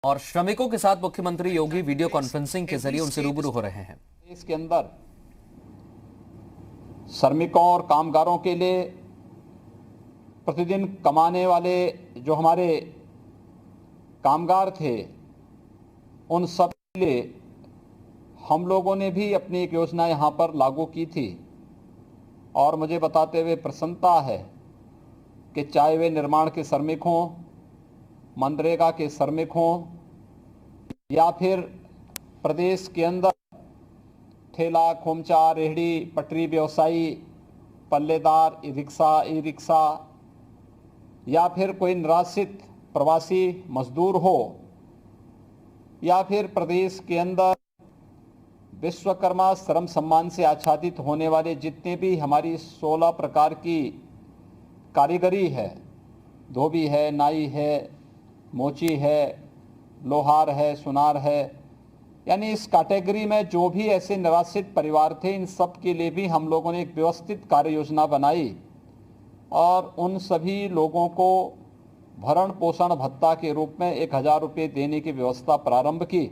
और श्रमिकों के साथ मुख्यमंत्री योगी वीडियो कॉन्फ्रेंसिंग के जरिए उनसे रूबरू हो रहे हैं। इसके अंदर श्रमिकों और कामगारों के लिए प्रतिदिन कमाने वाले जो हमारे कामगार थे, उन सब के लिए हम लोगों ने भी अपनी एक योजना यहाँ पर लागू की थी। और मुझे बताते हुए प्रसन्नता है कि चाहे वे निर्माण के श्रमिक हों, मनरेगा के श्रमिक हों, या फिर प्रदेश के अंदर ठेला, खोमचा, रेहड़ी, पटरी व्यवसायी, पल्लेदार, ई रिक्शा या फिर कोई निराश्रित प्रवासी मजदूर हो, या फिर प्रदेश के अंदर विश्वकर्मा श्रम सम्मान से आच्छादित होने वाले जितने भी हमारी 16 प्रकार की कारीगरी है, धोबी है, नाई है, मोची है, लोहार है, सुनार है, यानी इस कैटेगरी में जो भी ऐसे निराश्रित परिवार थे, इन सब के लिए भी हम लोगों ने एक व्यवस्थित कार्य योजना बनाई और उन सभी लोगों को भरण पोषण भत्ता के रूप में 1000 रुपये देने की व्यवस्था प्रारंभ की।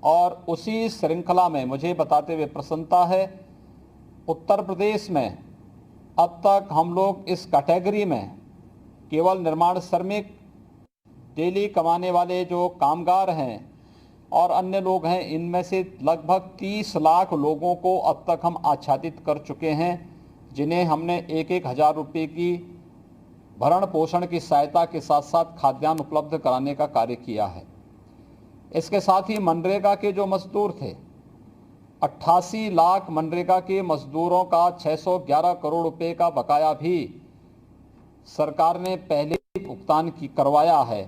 और उसी श्रृंखला में मुझे बताते हुए प्रसन्नता है, उत्तर प्रदेश में अब तक हम लोग इस कैटेगरी में केवल निर्माण श्रमिक, डेली कमाने वाले जो कामगार हैं और अन्य लोग हैं, इनमें से लगभग 30 लाख लोगों को अब तक हम आच्छादित कर चुके हैं, जिन्हें हमने 1,000 रुपये की भरण पोषण की सहायता के साथ साथ खाद्यान्न उपलब्ध कराने का कार्य किया है। इसके साथ ही मनरेगा के जो मजदूर थे, 88 लाख मनरेगा के मजदूरों का 611 करोड़ रुपए का बकाया भी सरकार ने पहले ही भुगतान करवाया है।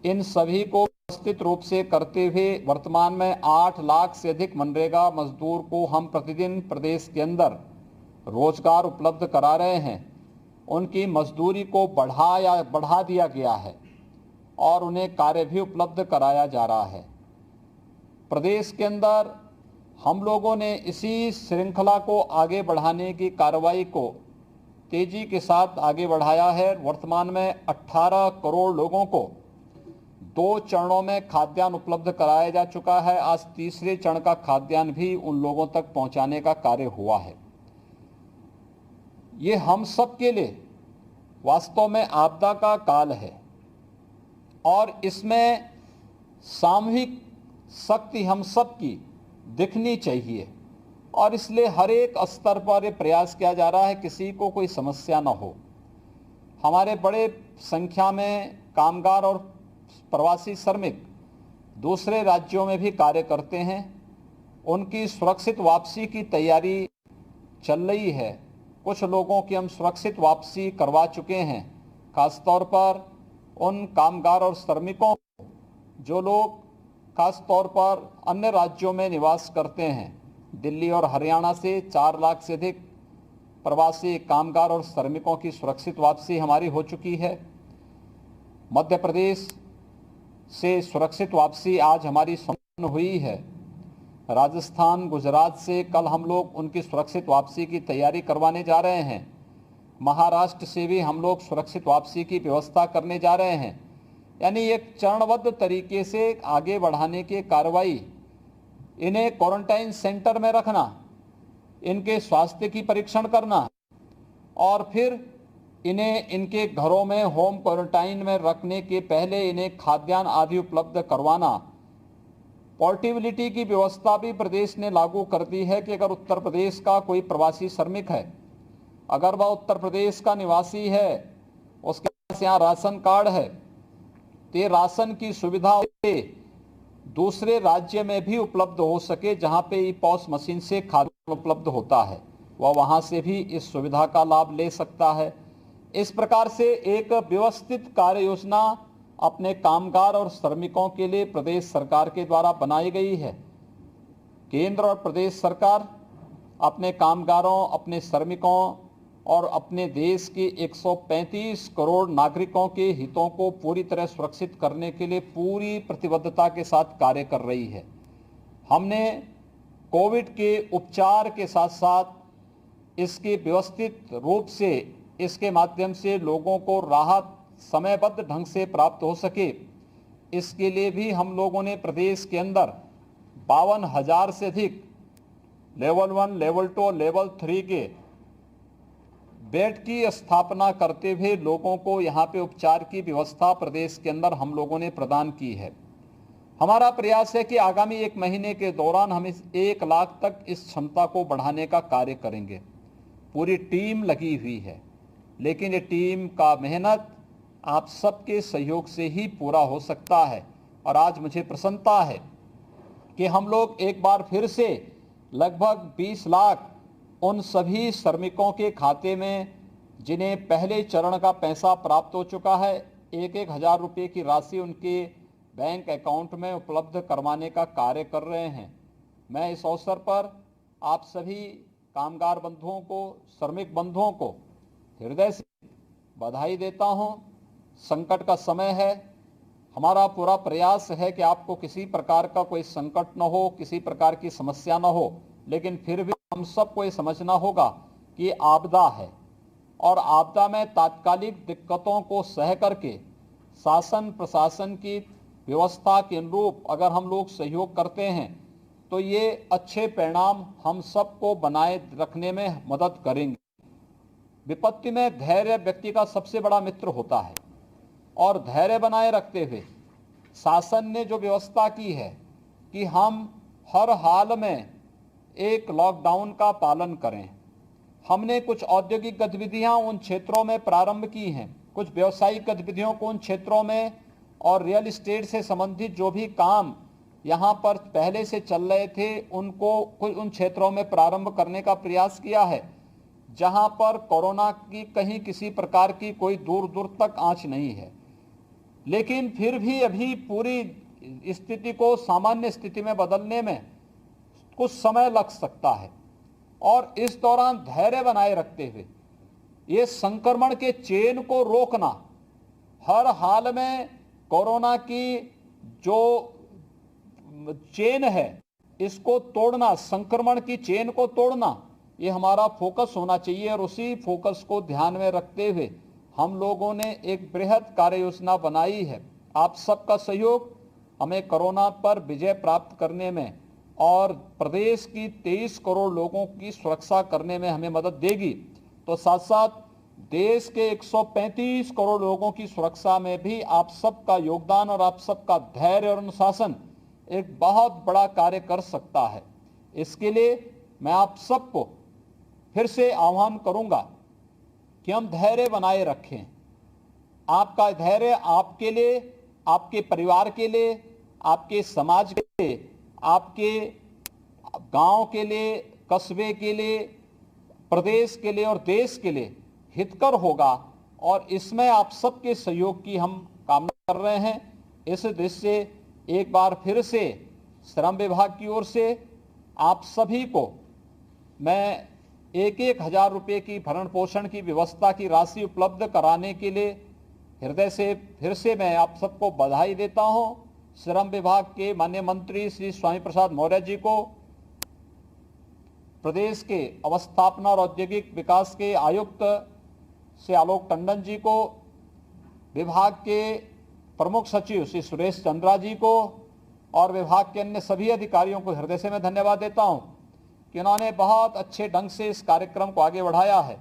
इन सभी को व्यवस्थित रूप से करते हुए वर्तमान में 8 लाख से अधिक मनरेगा मजदूर को हम प्रतिदिन प्रदेश के अंदर रोजगार उपलब्ध करा रहे हैं। उनकी मजदूरी को बढ़ा दिया गया है और उन्हें कार्य भी उपलब्ध कराया जा रहा है। प्रदेश के अंदर हम लोगों ने इसी श्रृंखला को आगे बढ़ाने की कार्रवाई को तेजी के साथ आगे बढ़ाया है। वर्तमान में 18 करोड़ लोगों को 2 चरणों में खाद्यान्न उपलब्ध कराया जा चुका है। आज तीसरे चरण का खाद्यान्न भी उन लोगों तक पहुंचाने का कार्य हुआ है। ये हम सब के लिए वास्तव में आपदा का काल है और इसमें सामूहिक शक्ति हम सब की दिखनी चाहिए और इसलिए हर एक स्तर पर प्रयास किया जा रहा है किसी को कोई समस्या न हो। हमारे बड़े संख्या में कामगार और प्रवासी श्रमिक दूसरे राज्यों में भी कार्य करते हैं। उनकी सुरक्षित वापसी की तैयारी चल रही है। कुछ लोगों की हम सुरक्षित वापसी करवा चुके हैं। खासतौर पर उन कामगार और श्रमिकों जो लोग खास तौर पर अन्य राज्यों में निवास करते हैं, दिल्ली और हरियाणा से 4 लाख से अधिक प्रवासी कामगार और श्रमिकों की सुरक्षित वापसी हमारी हो चुकी है। मध्य प्रदेश से सुरक्षित वापसी आज हमारी संपन्न हुई है। राजस्थान, गुजरात से कल हम लोग उनकी सुरक्षित वापसी की तैयारी करवाने जा रहे हैं। महाराष्ट्र से भी हम लोग सुरक्षित वापसी की व्यवस्था करने जा रहे हैं। यानी एक चरणबद्ध तरीके से आगे बढ़ाने की कार्रवाई, इन्हें क्वारंटाइन सेंटर में रखना, इनके स्वास्थ्य की परीक्षण करना और फिर इन्हें इनके घरों में होम क्वारंटाइन में रखने के पहले इन्हें खाद्यान्न आदि उपलब्ध करवाना। पोर्टेबिलिटी की व्यवस्था भी प्रदेश ने लागू कर दी है कि अगर उत्तर प्रदेश का कोई प्रवासी श्रमिक है, अगर वह उत्तर प्रदेश का निवासी है, उसके पास यहाँ राशन कार्ड है, तो ये राशन की सुविधा दूसरे राज्य में भी उपलब्ध हो सके। जहाँ पे ई पॉस मशीन से खाद्यान्न उपलब्ध होता है, वह वहाँ से भी इस सुविधा का लाभ ले सकता है। इस प्रकार से एक व्यवस्थित कार्य योजना अपने कामगार और श्रमिकों के लिए प्रदेश सरकार के द्वारा बनाई गई है। केंद्र और प्रदेश सरकार अपने कामगारों, अपने श्रमिकों और अपने देश के 135 करोड़ नागरिकों के हितों को पूरी तरह सुरक्षित करने के लिए पूरी प्रतिबद्धता के साथ कार्य कर रही है। हमने कोविड के उपचार के साथ साथ इसके व्यवस्थित रूप से इसके माध्यम से लोगों को राहत समयबद्ध ढंग से प्राप्त हो सके, इसके लिए भी हम लोगों ने प्रदेश के अंदर 52,000 से अधिक लेवल 1, लेवल 2 और लेवल 3 के बेड की स्थापना करते हुए लोगों को यहाँ पे उपचार की व्यवस्था प्रदेश के अंदर हम लोगों ने प्रदान की है। हमारा प्रयास है कि आगामी 1 महीने के दौरान हम इस 1 लाख तक इस क्षमता को बढ़ाने का कार्य करेंगे। पूरी टीम लगी हुई है, लेकिन ये टीम का मेहनत आप सबके सहयोग से ही पूरा हो सकता है। और आज मुझे प्रसन्नता है कि हम लोग एक बार फिर से लगभग 20 लाख उन सभी श्रमिकों के खाते में जिन्हें पहले चरण का पैसा प्राप्त हो चुका है, 1-1 हज़ार रुपये की राशि उनके बैंक अकाउंट में उपलब्ध करवाने का कार्य कर रहे हैं। मैं इस अवसर पर आप सभी कामगार बंधुओं को, श्रमिक बंधुओं को हृदय से बधाई देता हूं। संकट का समय है, हमारा पूरा प्रयास है कि आपको किसी प्रकार का कोई संकट न हो, किसी प्रकार की समस्या न हो, लेकिन फिर भी हम सबको ये समझना होगा कि आपदा है और आपदा में तात्कालिक दिक्कतों को सह करके शासन प्रशासन की व्यवस्था के अनुरूप अगर हम लोग सहयोग करते हैं तो ये अच्छे परिणाम हम सबको बनाए रखने में मदद करेंगे। विपत्ति में धैर्य व्यक्ति का सबसे बड़ा मित्र होता है और धैर्य बनाए रखते हुए शासन ने जो व्यवस्था की है कि हम हर हाल में एक लॉकडाउन का पालन करें। हमने कुछ औद्योगिक गतिविधियां उन क्षेत्रों में प्रारंभ की हैं, कुछ व्यावसायिक गतिविधियों को उन क्षेत्रों में और रियल एस्टेट से संबंधित जो भी काम यहाँ पर पहले से चल रहे थे उनको कुछ उन क्षेत्रों में प्रारंभ करने का प्रयास किया है जहाँ पर कोरोना की कहीं किसी प्रकार की कोई दूर दूर तक आंच नहीं है। लेकिन फिर भी अभी पूरी स्थिति को सामान्य स्थिति में बदलने में कुछ समय लग सकता है और इस दौरान धैर्य बनाए रखते हुए ये संक्रमण के चेन को रोकना, हर हाल में कोरोना की जो चेन है इसको तोड़ना, संक्रमण की चेन को तोड़ना, ये हमारा फोकस होना चाहिए। और उसी फोकस को ध्यान में रखते हुए हम लोगों ने एक बृहद कार्य योजना बनाई है। आप सबका सहयोग हमें कोरोना पर विजय प्राप्त करने में और प्रदेश की 23 करोड़ लोगों की सुरक्षा करने में हमें मदद देगी। तो साथ साथ देश के 135 करोड़ लोगों की सुरक्षा में भी आप सबका योगदान और आप सबका धैर्य और अनुशासन एक बहुत बड़ा कार्य कर सकता है। इसके लिए मैं आप सबको फिर से आह्वान करूंगा कि हम धैर्य बनाए रखें। आपका धैर्य आपके लिए, आपके परिवार के लिए, आपके समाज के लिए, आपके गांव के लिए, कस्बे के लिए, प्रदेश के लिए और देश के लिए हितकर होगा और इसमें आप सबके सहयोग की हम कामना कर रहे हैं। इस दृष्टि से एक बार फिर से श्रम विभाग की ओर से आप सभी को मैं 1-1 हज़ार रुपये की भरण पोषण की व्यवस्था की राशि उपलब्ध कराने के लिए हृदय से फिर से मैं आप सबको बधाई देता हूं। श्रम विभाग के माननीय मंत्री श्री स्वामी प्रसाद मौर्य जी को, प्रदेश के अवस्थापना और औद्योगिक विकास के आयुक्त श्री आलोक टंडन जी को, विभाग के प्रमुख सचिव श्री सुरेश चंद्रा जी को और विभाग के अन्य सभी अधिकारियों को हृदय से मैं धन्यवाद देता हूं कि उन्होंने बहुत अच्छे ढंग से इस कार्यक्रम को आगे बढ़ाया है।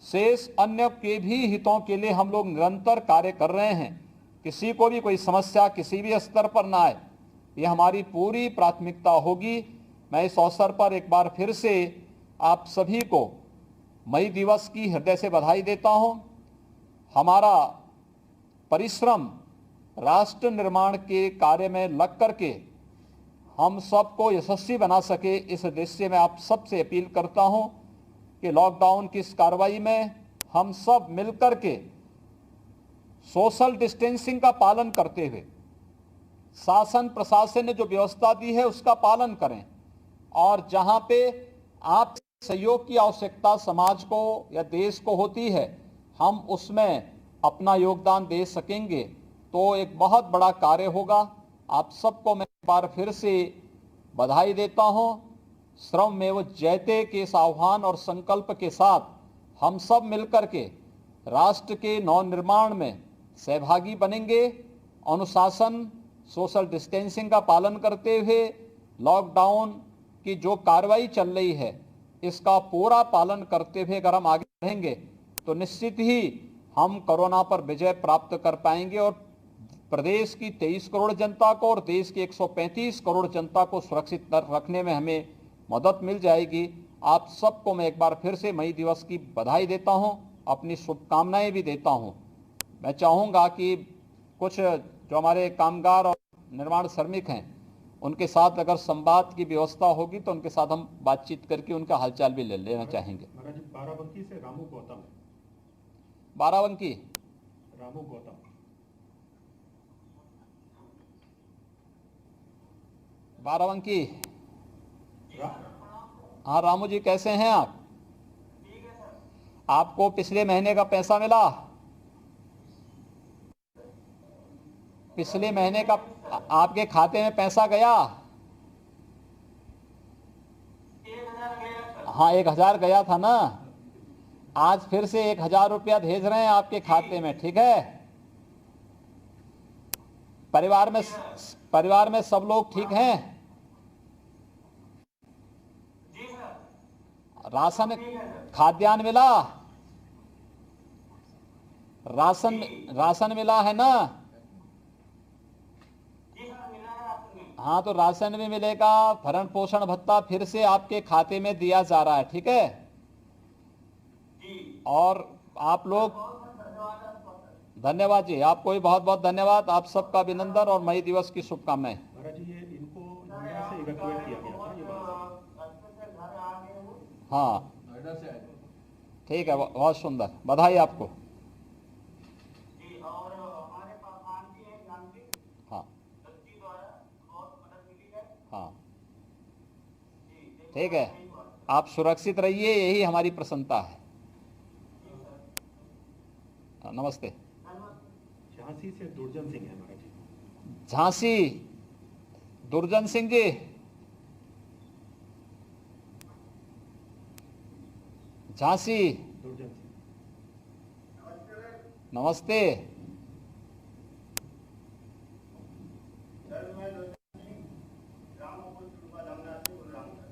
शेष अन्य के भी हितों के लिए हम लोग निरंतर कार्य कर रहे हैं। किसी को भी कोई समस्या किसी भी स्तर पर ना आए, ये हमारी पूरी प्राथमिकता होगी। मैं इस अवसर पर एक बार फिर से आप सभी को मई दिवस की हृदय से बधाई देता हूं। हमारा परिश्रम राष्ट्र निर्माण के कार्य में लग करके हम सबको यशस्वी बना सके, इस दृष्टि में आप सबसे अपील करता हूं कि लॉकडाउन की इस कार्रवाई में हम सब मिलकर के सोशल डिस्टेंसिंग का पालन करते हुए शासन प्रशासन ने जो व्यवस्था दी है उसका पालन करें और जहां पे आप सहयोग की आवश्यकता समाज को या देश को होती है हम उसमें अपना योगदान दे सकेंगे तो एक बहुत बड़ा कार्य होगा। आप सबको मैं एक बार फिर से बधाई देता हूं। श्रममेव जयते के इस आह्वान और संकल्प के साथ हम सब मिलकर के राष्ट्र के नव निर्माण में सहभागी बनेंगे अनुशासन, सोशल डिस्टेंसिंग का पालन करते हुए लॉकडाउन की जो कार्रवाई चल रही है इसका पूरा पालन करते हुए अगर हम आगे बढ़ेंगे तो निश्चित ही हम कोरोना पर विजय प्राप्त कर पाएंगे और प्रदेश की 23 करोड़ जनता को और देश की 135 करोड़ जनता को सुरक्षित रखने में हमें मदद मिल जाएगी। आप सबको मैं एक बार फिर से मई दिवस की बधाई देता हूं, अपनी शुभकामनाएं भी देता हूं। मैं चाहूँगा कि कुछ जो हमारे कामगार और निर्माण श्रमिक हैं उनके साथ अगर संवाद की व्यवस्था होगी तो उनके साथ हम बातचीत करके उनका हालचाल भी ले लेना चाहेंगे। महाराज बाराबंकी से रामू गौतम। बाराबंकी रामू गौतम। बाराबंकी। हाँ रामू जी, कैसे हैं आप? आपको पिछले महीने का पैसा मिला? पिछले महीने का आपके खाते में पैसा गया? हाँ 1000 गया था ना। आज फिर से 1000 रुपया भेज रहे हैं आपके खाते में, ठीक है? परिवार में सब लोग ठीक हैं? राशन खाद्यान्न मिला? राशन मिला है ना? हाँ तो राशन भी मिलेगा, भरण पोषण भत्ता फिर से आपके खाते में दिया जा रहा है, ठीक है? और आप लोग, धन्यवाद जी, आपको भी बहुत बहुत धन्यवाद, आप सबका अभिनंदन और मई दिवस की शुभकामनाएं। महाराज जी, ये इनको नोएडा से इवैक्यूएट किया गया था, ये बात हाँ ठीक है, बहुत सुंदर, बधाई आपको। हाँ हाँ ठीक है, आप सुरक्षित रहिए, यही हमारी प्रसन्नता है। नमस्ते। झांसी से दुर्जन सिंह है महाराज जी। झांसी दुर्जन सिंह जी, झांसी। दुर्जन सिंह। नमस्ते।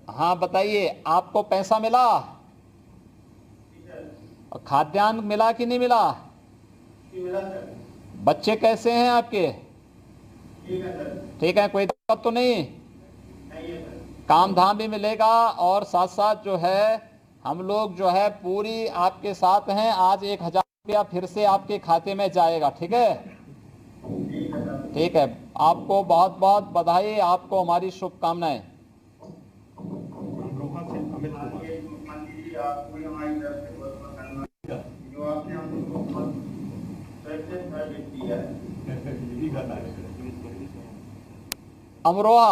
हाँ बताइए, आपको पैसा मिला? और खाद्यान्न मिला कि नहीं मिला? बच्चे कैसे हैं आपके? ठीक है, कोई दिक्कत तो नहीं? काम धाम भी मिलेगा और साथ साथ जो है हम लोग जो है पूरी आपके साथ हैं। आज 1000 रुपया फिर से आपके खाते में जाएगा, ठीक है? ठीक है, आपको बहुत बहुत बधाई, आपको हमारी शुभकामनाएं। अमरोहा से अमित अमरोहा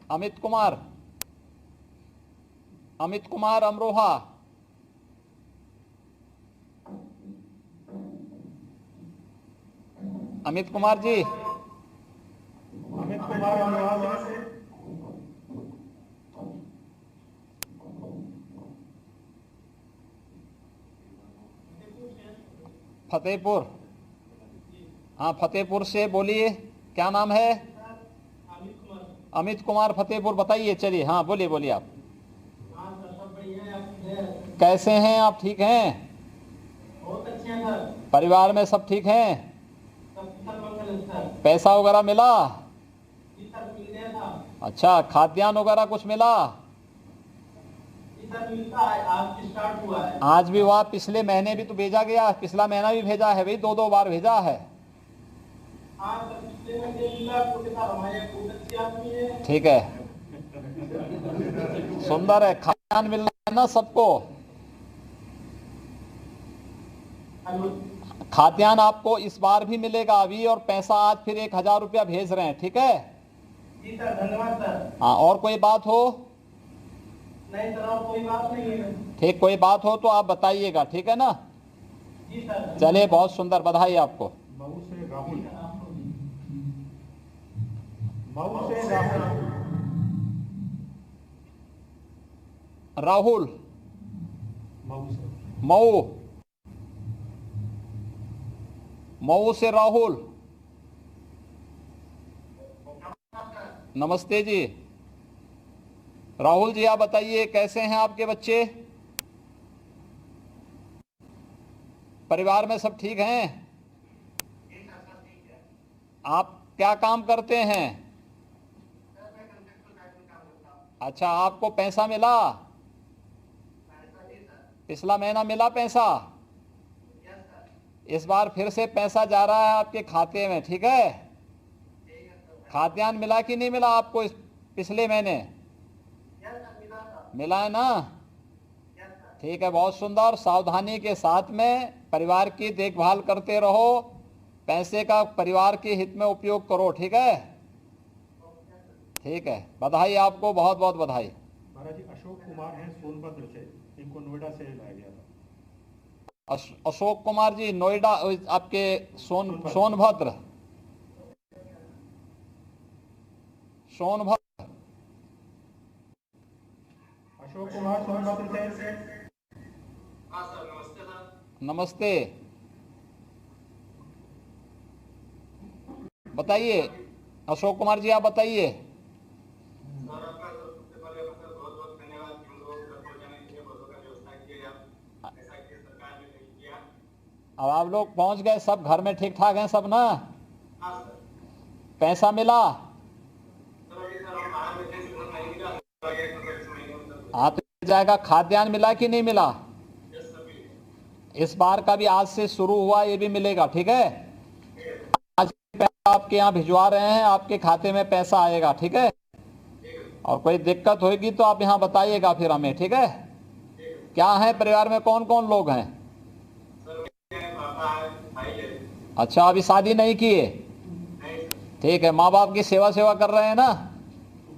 अमित कुमार। अमित कुमार अमरोहा। अमित कुमार जी, अमित कुमार अमरोहा से। फतेहपुर। हाँ फतेहपुर से बोलिए, क्या नाम है? अमित कुमार फतेहपुर, बताइए। चलिए, हाँ बोलिए बोलिए आप। कैसे हैं आप? ठीक हैं? बहुत अच्छे हैं सर। परिवार में सब ठीक हैं? पैसा वगैरह मिला? जी सर, मिल गया था। अच्छा, खाद्यान्न वगैरह कुछ मिला? जी सर, मिलता है, आज स्टार्ट हुआ है। आज भी हुआ? पिछले महीने भी तो भेजा गया, पिछला महीना भी भेजा है भाई, 2-2 बार भेजा है। हाँ सर, पिछले महीने मिला, तो सर हमारे बहुत अच्छे आदमी है। ठीक है, सुंदर है, खाद्यान्न मिल रहा है ना सबको? खाद्यान्न आपको इस बार भी मिलेगा अभी, और पैसा आज फिर 1000 रुपया भेज रहे हैं, ठीक है? जी सर, धन्यवाद सर। हाँ, और कोई बात हो? नहीं सर, और कोई बात नहीं है। ठीक, कोई बात हो तो आप बताइएगा, ठीक है ना? जी सर। चलिए, बहुत सुंदर, बधाई आपको। मऊ से राहुल। मऊ से राहुल। राहुल मऊ से। मऊ। मऊ से राहुल। नमस्ते जी राहुल जी, आप बताइए कैसे हैं आपके बच्चे, परिवार में सब ठीक हैं? आप क्या काम करते हैं? अच्छा, आपको पैसा मिला? पिछला महीना मिला पैसा? इस बार फिर से पैसा जा रहा है आपके खाते में, ठीक है? खाद्यान्न मिला कि नहीं मिला आपको इस पिछले महीने? मिला है ना? ठीक है, बहुत सुंदर। सावधानी के साथ में परिवार की देखभाल करते रहो, पैसे का परिवार के हित में उपयोग करो, ठीक है? ठीक है, बधाई आपको, बहुत बहुत बधाई। महाराज जी, अशोक कुमार हैं सोनभद्र से, इनको नोएडा से लाया गया था। अशोक कुमार जी नोएडा, आपके सोनभद्र। अशोक कुमार सोनभद्र से। हाँ सर, नमस्ते सर। नमस्ते, बताइए अशोक कुमार जी, आप बताइए। सर आपका सबसे पहले मतलब बहुत बहुत धन्यवाद, हम लोग घर पहुंचाने के लिए बसों का व्यवस्था किया, आप ऐसा कि सरकार ने नहीं किया। अब आप लोग पहुंच गए, सब घर में ठीक ठाक हैं सब ना? हाँ सर। पैसा मिला? सर अभी सर हम बाहर में थे, सिर्फ नहीं मिला, आगे मतलब इस महीने में सर। हाँ, तो जाएगा। खाद्यान्न मिला कि नहीं मिला? यस सर, मिल गया। इस बार का भी आज से शुरू हुआ, ये भी मिलेगा, ठीक है? आज पैसा आपके यहाँ भिजवा रहे हैं, आपके खाते में पैसा आएगा, ठीक है? और कोई दिक्कत होगी तो आप यहाँ बताइएगा फिर हमें, ठीक है? क्या है परिवार में, कौन कौन लोग हैं? सर मेरे पापा है, भाई है। अच्छा, अभी शादी नहीं किए? नहीं सर। ठीक है, माँ बाप की सेवा कर रहे हैं ना?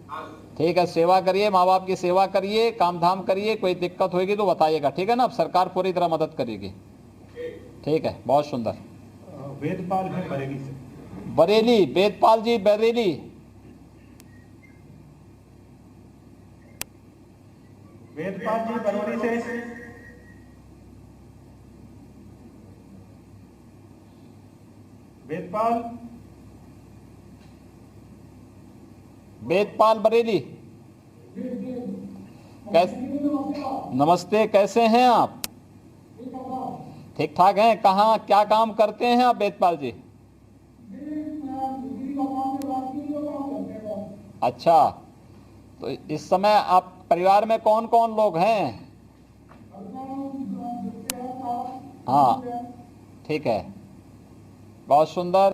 हाँ सर। ठीक है, सेवा करिए, माँ बाप की सेवा करिए, काम धाम करिए, कोई दिक्कत होगी तो बताइएगा, ठीक है ना? अब सरकार पूरी तरह मदद करेगी, ठीक है? बहुत सुंदर। वेदपाल है बरेली से। बरेली, वेदपाल जी बरेली। वेदपाल जी बरौनी से। वेदपाल। वेदपाल बरेली, नमस्ते, कैसे हैं आप? ठीक ठाक हैं? कहाँ क्या काम करते हैं आप वेदपाल जी? अच्छा, तो इस समय आप परिवार में कौन कौन लोग हैं? हाँ, ठीक है, बहुत सुंदर।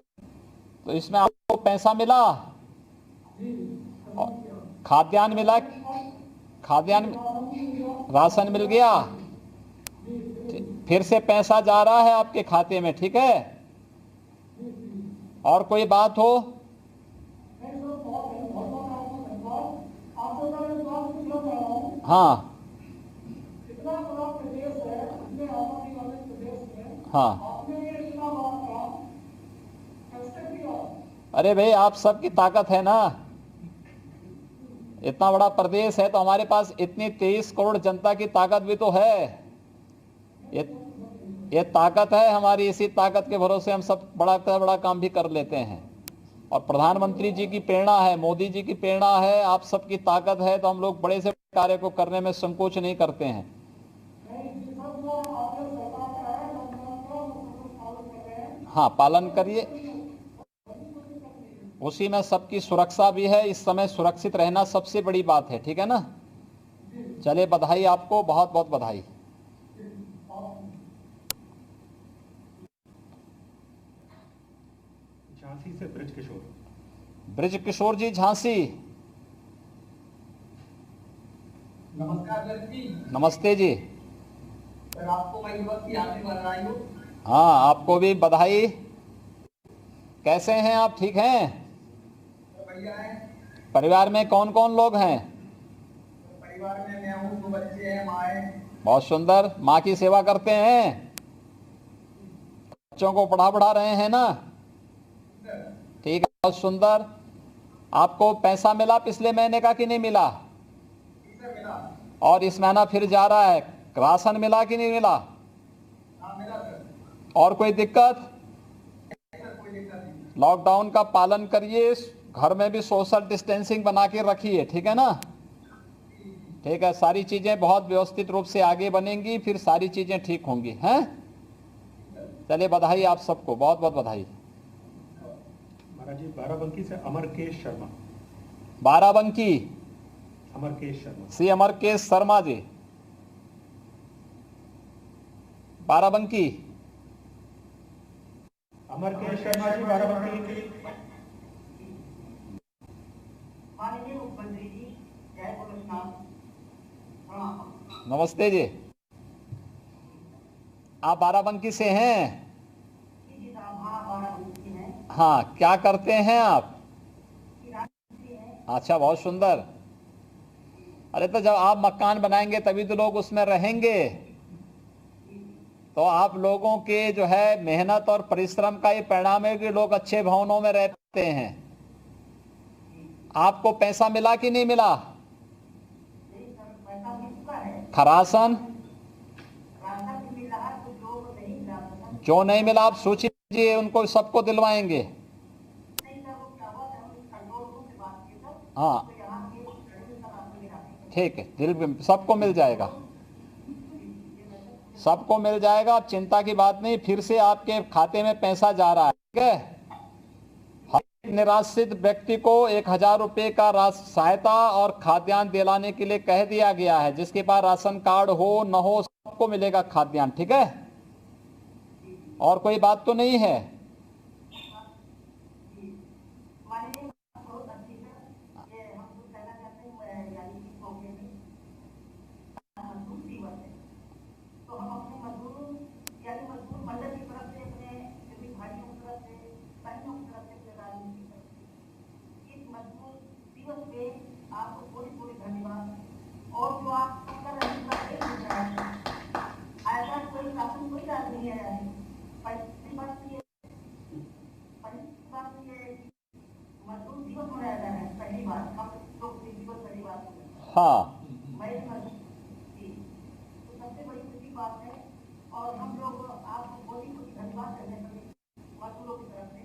तो इसमें आपको पैसा मिला? खाद्यान्न मिला? खाद्यान्न राशन मिल गया? फिर से पैसा जा रहा है आपके खाते में, ठीक है? और कोई बात हो? हाँ हाँ, अरे भाई, आप सबकी ताकत है ना, इतना बड़ा प्रदेश है तो हमारे पास इतनी 23 करोड़ जनता की ताकत भी तो है। ये ताकत है हमारी, इसी ताकत के भरोसे हम सब बड़ा से बड़ा काम भी कर लेते हैं। और प्रधानमंत्री जी की प्रेरणा है, मोदी जी की प्रेरणा है, आप सबकी ताकत है, तो हम लोग बड़े से कार्य को करने में संकोच नहीं करते हैं। हाँ, पालन करिए, उसी में सबकी सुरक्षा भी है। इस समय सुरक्षित रहना सबसे बड़ी बात है, ठीक है ना? चलिए, बधाई आपको, बहुत बहुत बधाई। झांसी से ब्रिज किशोर। ब्रिज किशोर जी, झांसी। नमस्कार सर जी। नमस्ते जी। सर आपको मैं युवक की हार्दिक बधाई हो। हाँ, आपको भी बधाई। कैसे हैं आप, ठीक हैं? बढ़िया है। परिवार में कौन कौन लोग हैं? परिवार में मैं हूँ, 2 बच्चे हैं, माँ है। बहुत सुंदर, माँ की सेवा करते हैं, बच्चों को पढ़ा रहे हैं ना? ठीक है, बहुत सुंदर। आपको पैसा मिला पिछले महीने का कि नहीं मिला? मिला। और इस महीना फिर जा रहा है, राशन मिला कि नहीं मिला? हाँ मिला सर। और कोई दिक्कत? लॉकडाउन का पालन करिए, घर में भी सोशल डिस्टेंसिंग बना के रखिए, ठीक है ना? ठीक है, सारी चीजें बहुत व्यवस्थित रूप से आगे बनेंगी, फिर सारी चीजें ठीक होंगी, हैं? चलिए, बधाई आप सबको, बहुत बहुत बधाई। महाराज जी, बाराबंकी से अमरकेश शर्मा। बाराबंकी अमरकेश शर्मा। सी अमरकेश शर्मा जी, बाराबंकी। अमरकेश शर्मा जी, बाराबंकी। माननीय मुख्यमंत्री जी, जय भोलेनाथ, प्रणाम। नमस्ते जी, आप बाराबंकी से हैं? जी साहब, हाँ, बाराबंकी से हैं। हाँ, क्या करते हैं आप? राजनीति है। अच्छा, बहुत सुंदर। अरे तो जब आप मकान बनाएंगे तभी तो लोग उसमें रहेंगे, तो आप लोगों के जो है मेहनत और परिश्रम का ये परिणाम है कि लोग अच्छे भवनों में रहते हैं। आपको पैसा मिला कि नहीं मिला? नहीं सर, पैसा मिल चुका है। खरासन राशन भी मिल रहा है, कुछ लोगों को नहीं मिला सर। जो नहीं मिला आप सूची दीजिए, उनको सबको दिलवाएंगे। नहीं सर, वो क्या हुआ था, हम कंट्रोल रूम से बात की सर। हाँ, तो यहाँ के सर आपको मिला है। ठीक है, दिल सबको मिल जाएगा, सबको मिल जाएगा, आप चिंता की बात नहीं। फिर से आपके खाते में पैसा जा रहा है, ठीक है? हर निराश्रित व्यक्ति को 1000 रुपये का सहायता और खाद्यान्न दिलाने के लिए कह दिया गया है। जिसके पास राशन कार्ड हो न हो, सबको मिलेगा खाद्यान्न, ठीक है? और कोई बात तो नहीं है? माननीय बहुत अच्छी है, ये हम कुछ कहना चाहते हैं, यानी कि मौके में मजदूर दिवस है, तो हम अपने मजदूर यानी मजदूर मंडल की तरफ से, अपने सभी भाइयों की तरफ से, बहनों की तरफ से, अपने राजनीति की तरफ से इस मजदूर दिवस पे आपको पूरी पूरी धन्यवाद। और जो आप कर रहे हैं, ऐसा कोई शासन कोई राज नहीं है। पहली बात ये मजदूर दिवस मनाया जा रहा है, पहली बार हम लोग दिवस पहली बार। हाँ, तो सबसे बड़ी खुशी बात है, और हम लोग आपको बहुत ही धन्यवाद करने पड़े मजदूरों की तरफ से।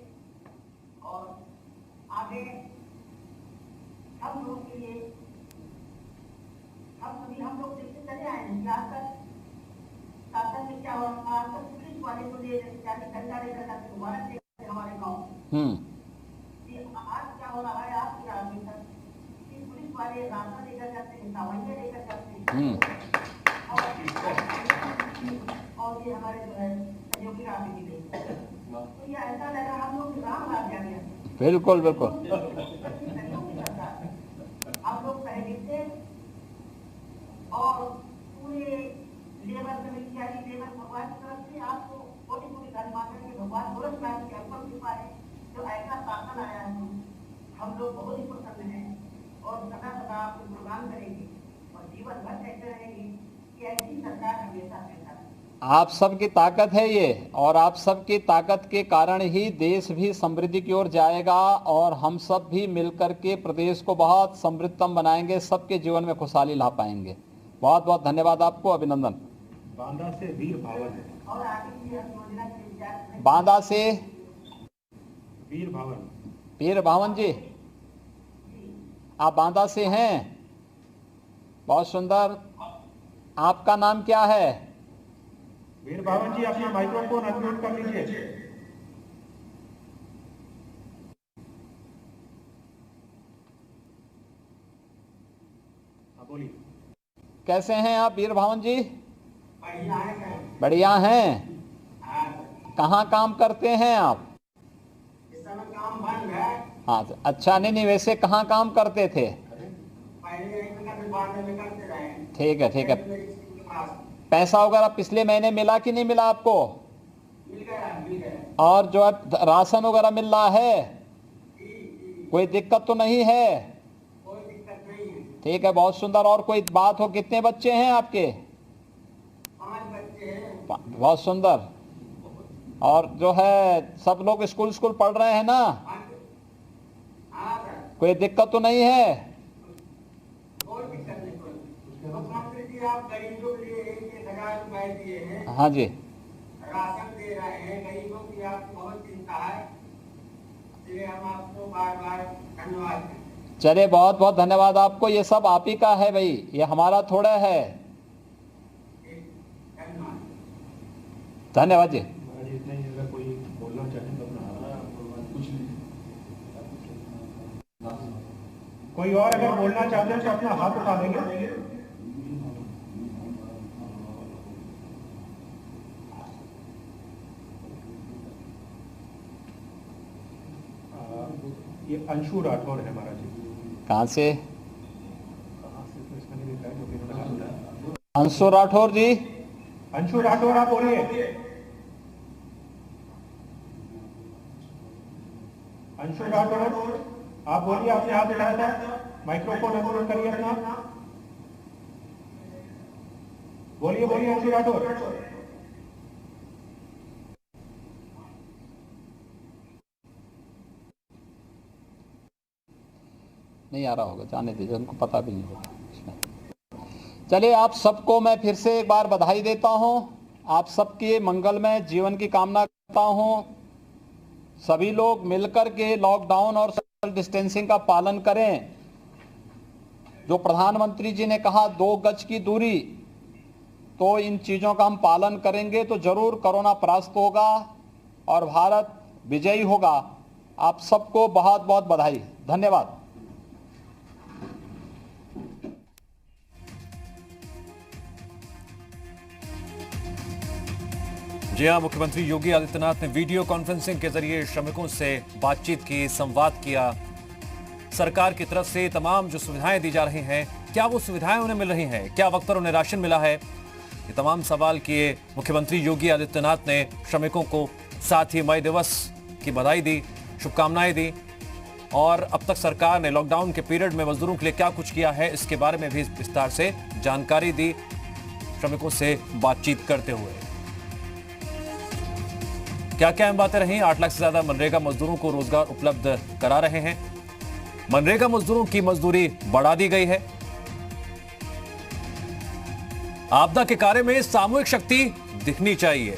और आगे हम लोगों के लिए हम लोग देखते चले आए हैं कि आज तक शासन में क्या हो रहा है। आज तक पुलिस वाले को ले जाके डंडा लेकर जाके दोबारा देखते हमारे गाँव। आज क्या हो रहा है आपकी राजनीति तक, कि पुलिस वाले रास्ता लेकर जाते हैं, दवाइयाँ लेकर जाते हैं, और ये हमारे जो है सहयोगी राजनीति नहीं। तो ये ऐसा लगा हम लोग राम राज आ गया। बिल्कुल बिल्कुल। हम लोग सहयोग थे, और पूरे लेबर कमेटी यानी लेबर भगवान की तरफ से आपको बहुत पूरी धन्यवाद है कि भगवान गोरखनाथ की अल्पम कृपा है, जो ऐसा शासन आया है। हम लोग बहुत ही प्रसन्न हैं और सदा सदा आपको गुणगान करेंगे और जीवन भर कहते रहेंगे कि ऐसी सरकार हमेशा रहता है। आप सबकी ताकत है ये, और आप सबकी ताकत के कारण ही देश भी समृद्धि की ओर जाएगा, और हम सब भी मिलकर के प्रदेश को बहुत समृद्धतम बनाएंगे, सबके जीवन में खुशहाली ला पाएंगे। बहुत बहुत धन्यवाद आपको, अभिनंदन। बांदा से वीर भावन है। और आगे की हम योजना के विचार बांदा से वीर भावन। वीर भावन जी, आप बांदा से हैं? बहुत सुंदर। आपका नाम क्या है? वीर भावन जी, अपना माइक्रोफोन अनम्यूट कर लीजिए। बोलिए। कैसे हैं आप वीर भावन जी? बढ़िया है। बढ़िया हैं। कहाँ काम करते हैं आप? इस समय काम बंद है। हाँ, अच्छा, नहीं नहीं, वैसे कहाँ काम करते थे? पहले एक महीना दुकान में करते रहे। ठीक है ठीक है। पैसा वगैरह पिछले महीने मिला कि नहीं मिला आपको? मिल गया, मिल गया। और जो राशन वगैरह मिल रहा है, कोई दिक्कत तो नहीं है? कोई दिक्कत नहीं है। ठीक है, बहुत सुंदर। और कोई बात हो, कितने बच्चे हैं आपके? 5 बच्चे हैं। बहुत सुंदर। और जो है सब लोग स्कूल पढ़ रहे हैं ना? हाँ सर। कोई दिक्कत तो नहीं है? कोई दिक्कत नहीं। कोई मुख्यमंत्री जी, आप गरीबों के लिए 1,000 रुपए दिए हैं। हाँ जी। राशन दे रहे हैं, गरीबों की आपको बहुत चिंता है। इसलिए हम आपको बार बार धन्यवाद दें। चलिए, बहुत बहुत धन्यवाद आपको। ये सब आप ही का है भाई, ये हमारा थोड़ा है। धन्यवाद। धन्यवाद जी। महाराज इतना ही, अगर कोई बोलना चाहे तो अपना कुछ नहीं, कोई और अगर बोलना चाहते हैं तो अपना हाथ उठा देंगे। ये अंशु राठौर है महाराज जी। कहाँ से? कहाँ से तो इसका नहीं लिखा है, जो कि इन्होंने हाथ उठाया। अंशु राठौर जी। अंशु राठौर, आप बोलिए। अंशु राठौर, आप बोलिए, आपने हाथ उठाया था। माइक्रोफोन ऑन करिए अपना। बोलिए बोलिए अंशु राठौर। नहीं आ रहा होगा, जाने दीजिए, उनको पता भी नहीं होगा इसमें। चलिए, आप सबको मैं फिर से एक बार बधाई देता हूं। आप सबके मंगलमय जीवन की कामना करता हूं। सभी लोग मिलकर के लॉकडाउन और सोशल डिस्टेंसिंग का पालन करें। जो प्रधानमंत्री जी ने कहा 2 गज की दूरी, तो इन चीजों का हम पालन करेंगे तो जरूर कोरोना परास्त होगा और भारत विजयी होगा। आप सबको बहुत बहुत बधाई। धन्यवाद। जी हाँ, मुख्यमंत्री योगी आदित्यनाथ ने वीडियो कॉन्फ्रेंसिंग के जरिए श्रमिकों से बातचीत की, संवाद किया। सरकार की तरफ से तमाम जो सुविधाएं दी जा रही हैं, क्या वो सुविधाएं उन्हें मिल रही हैं? क्या वक्त पर उन्हें राशन मिला है? ये तमाम सवाल किए मुख्यमंत्री योगी आदित्यनाथ ने श्रमिकों को। साथ ही मई दिवस की बधाई दी, शुभकामनाएं दी और अब तक सरकार ने लॉकडाउन के पीरियड में मजदूरों के लिए क्या कुछ किया है, इसके बारे में भी विस्तार से जानकारी दी श्रमिकों से बातचीत करते हुए। क्या क्या अहम बातें रही? 8 लाख से ज्यादा मनरेगा मजदूरों को रोजगार उपलब्ध करा रहे हैं। मनरेगा मजदूरों की मजदूरी बढ़ा दी गई है। आपदा के कार्य में सामूहिक शक्ति दिखनी चाहिए।